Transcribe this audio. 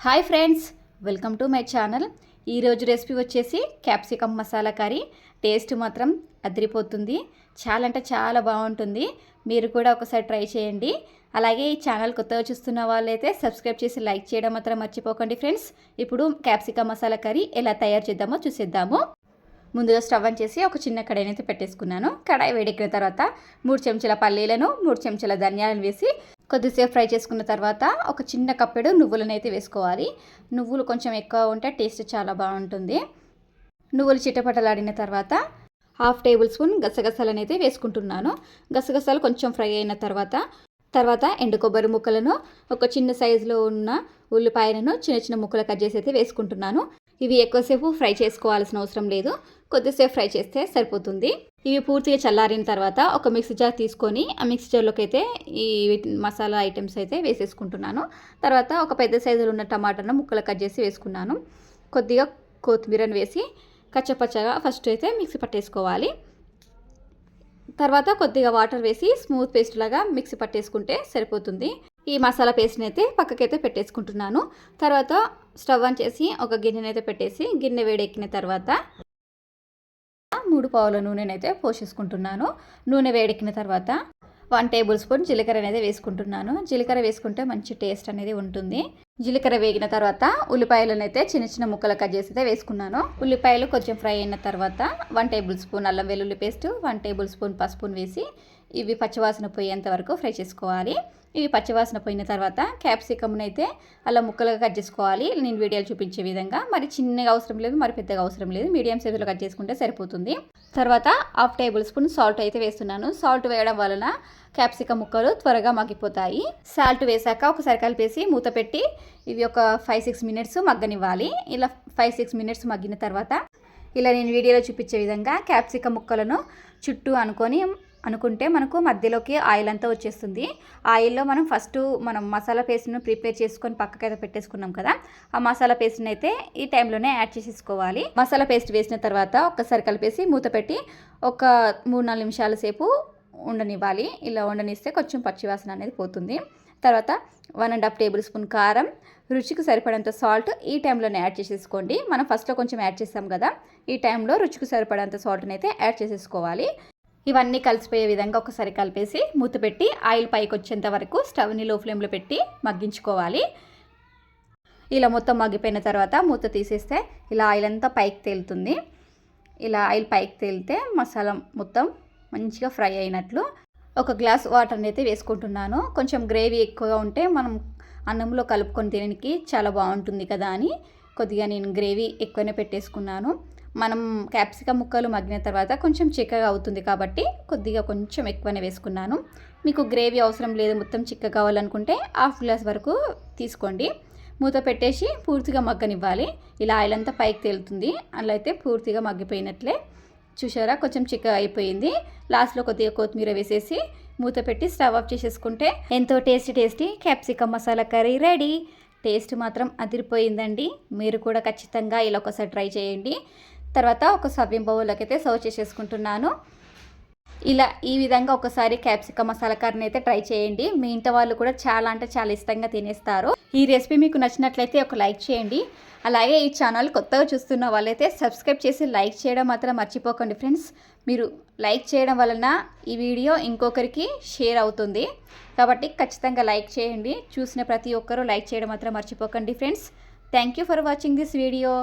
Hi friends, welcome to my channel. ఈరోజు recipe వచ్చేసి capsicum masala curry. Taste మాత్రం అదిరిపోతుంది. చాలా అంటే చాలా బాగుంటుంది. మీరు కూడా ఒకసారి ట్రై చేయండి. అలాగే ఈ ఛానల్ కొత్తగా చూస్తున్న వాళ్ళైతే సబ్స్క్రైబ్ చేసి లైక్ చేయడం మాత్రం మర్చిపోకండి ఫ్రెండ్స్. ఇప్పుడు క్యాప్సికమ్ మసాలా కర్రీ ఎలా తయారు చేద్దామో చూసేద్దాము. ముందుగా స్టవ్ ఆన్ చేసి ఒక చిన్న కడాయిని అయితే పెట్టేసుకున్నాను. కడాయి వేడెక్కిన తర్వాత 3 చెంచాల పల్లీలను 3 చెంచాల ధనియాలను వేసి కొద్దిసేపు ఫ్రై చేసుకున్న తర్వాత ఒక చిన్న కప్పెడు నువ్వులను అయితే వేసుకోవాలి. నువ్వులు కొంచెం ఎక్కువ ఉంటే టేస్ట్ చాలా బాగుంటుంది. నువ్వులు చిట్టపటలాడిన తర్వాత 1/2 టేబుల్ స్పూన్ గసగసాలను అయితే వేసుకుంటున్నాను. గసగసాలు కొంచెం ఫ్రై అయిన తర్వాత ఎండు కొబ్బరి ముక్కలను, ఒక చిన్న సైజులో ఉన్న ఉల్లిపాయలను చిన్న చిన్న ముక్కలు కట్ చేసి అయితే వేసుకుంటున్నాను. ఇవి ఎక్కువసేపు ఫ్రై చేసుకోవాల్సిన అవసరం లేదు, కొద్దిసేపు ఫ్రై చేస్తే సరిపోతుంది. ఇవి పూర్తిగా చల్లారిన తర్వాత ఒక మిక్సీ జార్ తీసుకొని ఆ మిక్సీ జార్లోకి అయితే ఈ మసాలా ఐటమ్స్ అయితే వేసేసుకుంటున్నాను. తర్వాత ఒక పెద్ద సైజులో ఉన్న టమాటాను ముక్కలు కట్ చేసి వేసుకున్నాను. కొద్దిగా కొత్తిమీరను వేసి కచ్చపచ్చగా ఫస్ట్ అయితే మిక్సీ పట్టేసుకోవాలి. తర్వాత కొద్దిగా వాటర్ వేసి స్మూత్ పేస్ట్ లాగా మిక్సీ పట్టేసుకుంటే సరిపోతుంది. ఈ మసాలా పేస్ట్ని అయితే పక్కకైతే పెట్టేసుకుంటున్నాను. తర్వాత స్టవ్ ఆన్ చేసి ఒక గిన్నెనైతే అయితే పెట్టేసి గిన్నె వేడెక్కిన తర్వాత 3 పావుల నూనెనైతే పోసేసుకుంటున్నాను. నూనె వేడెక్కిన తర్వాత 1 టేబుల్ స్పూన్ జీలకర్ర అనేది వేసుకుంటున్నాను. జీలకర్ర వేసుకుంటే మంచి టేస్ట్ అనేది ఉంటుంది. జీలకర్ర వేగిన తర్వాత ఉల్లిపాయలను అయితే చిన్న చిన్న ముక్కలు కట్ చేసి అయితే వేసుకున్నాను. ఉల్లిపాయలు కొంచెం ఫ్రై అయిన తర్వాత 1 టేబుల్ స్పూన్ అల్లం వెల్లుల్లి పేస్ట్, 1 టేబుల్ స్పూన్ పసుపును వేసి ఇవి పచ్చివాసన పోయేంత వరకు ఫ్రై చేసుకోవాలి. ఇవి పచ్చివాసన పోయిన తర్వాత క్యాప్సికమ్ని అయితే అలా ముక్కలుగా కట్ చేసుకోవాలి. నేను వీడియోలు చూపించే విధంగా. మరి చిన్నగా అవసరం లేదు, మరి పెద్దగా అవసరం లేదు, మీడియం సైజులో కట్ చేసుకుంటే సరిపోతుంది. తర్వాత 1/2 టేబుల్ స్పూన్ సాల్ట్ అయితే వేస్తున్నాను. సాల్ట్ వేయడం వలన క్యాప్సికమ్ ముక్కలు త్వరగా మగ్గిపోతాయి. సాల్ట్ వేసాక ఒకసారి కలిపేసి మూత పెట్టి ఇవి ఒక 5-6 మినిట్స్ మగ్గనివ్వాలి. ఇలా 5-6 మినిట్స్ మగ్గిన తర్వాత ఇలా నేను వీడియోలో చూపించే విధంగా క్యాప్సికమ్ ముక్కలను చుట్టూ అనుకుంటే మనకు మధ్యలోకి ఆయిల్ అంతా వచ్చేస్తుంది. ఆయిల్లో మనం మసాలా పేస్ట్ను ప్రిపేర్ చేసుకొని పక్కకైతే పెట్టేసుకున్నాం కదా, ఆ మసాలా పేస్ట్ని అయితే ఈ టైంలోనే యాడ్ చేసేసుకోవాలి. మసాలా పేస్ట్ వేసిన తర్వాత ఒక్కసారి కలిపేసి మూత పెట్టి ఒక 3-4 నిమిషాల సేపు ఉండనివ్వాలి. ఇలా ఉండనిస్తే కొంచెం పచ్చివాసన అనేది పోతుంది. తర్వాత 1.5 టేబుల్ స్పూన్ కారం, రుచికి సరిపడంత సాల్ట్ ఈ టైంలోనే యాడ్ చేసేసుకోండి. మనం ఫస్ట్లో కొంచెం యాడ్ చేస్తాం కదా, ఈ టైంలో రుచికి సరిపడంత సాల్ట్ని అయితే యాడ్ చేసేసుకోవాలి. ఇవన్నీ కలిసిపోయే విధంగా ఒకసారి కలిపేసి మూత పెట్టి ఆయిల్ పైకి వచ్చేంత వరకు స్టవ్ని లో ఫ్లేమ్లో పెట్టి మగ్గించుకోవాలి. ఇలా మొత్తం మగ్గిపోయిన తర్వాత మూత తీసేస్తే ఇలా ఆయిల్ అంతా పైకి తేలుతుంది. ఇలా ఆయిల్ పైకి తేలితే మసాలా మొత్తం మంచిగా ఫ్రై అయినట్లు. ఒక గ్లాస్ వాటర్ని అయితే వేసుకుంటున్నాను. కొంచెం గ్రేవీ ఎక్కువగా ఉంటే మనం అన్నంలో కలుపుకొని తినడానికి చాలా బాగుంటుంది కదా అని కొద్దిగా నేను గ్రేవీ ఎక్కువనే పెట్టేసుకున్నాను. మనం క్యాప్సికమ్ ముక్కలు మగ్గిన తర్వాత కొంచెం చిక్కగా అవుతుంది కాబట్టి కొద్దిగా కొంచెం ఎక్కువనే వేసుకున్నాను. మీకు గ్రేవీ అవసరం లేదు, మొత్తం చిక్కగా కావాలనుకుంటే 1/2 గ్లాస్ వరకు తీసుకోండి. మూత పెట్టేసి పూర్తిగా మగ్గనివ్వాలి. ఇలా ఆయిల్ అంతా పైకి తేలుతుంది. అలా అయితే పూర్తిగా మగ్గిపోయినట్లే. చూసారా, కొంచెం చిక్కగా అయిపోయింది. లాస్ట్లో కొద్దిగా కొత్తిమీర వేసేసి మూత పెట్టి స్టవ్ ఆఫ్ చేసేసుకుంటే ఎంతో tasty capsicum masala curry ready. Taste మాత్రం అదిరిపోయిందండి. మీరు కూడా ఖచ్చితంగా ఇలా ఒకసారి ట్రై చేయండి. తర్వాత ఒక సర్వింగ్ బౌల్లోకి అయితే సర్వ్ చేసేసుకుంటున్నాను. ఇలా ఈ విధంగా ఒకసారి క్యాప్సికమ్ మసాలా కర్రీని అయితే ట్రై చేయండి. మీ ఇంటి వాళ్ళు కూడా చాలా అంటే చాలా ఇష్టంగా తినేస్తారు. ఈ రెసిపీ మీకు నచ్చినట్లయితే ఒక లైక్ చేయండి. అలాగే ఈ ఛానల్ కొత్తగా చూస్తున్న వాళ్ళైతే సబ్స్క్రైబ్ చేసి లైక్ చేయడం మాత్రం మర్చిపోకండి ఫ్రెండ్స్. మీరు లైక్ చేయడం వలన ఈ వీడియో ఇంకొకరికి షేర్ అవుతుంది కాబట్టి ఖచ్చితంగా లైక్ చేయండి. చూసిన ప్రతి ఒక్కరూ లైక్ చేయడం మాత్రం మర్చిపోకండి friends. Thank you for watching this video.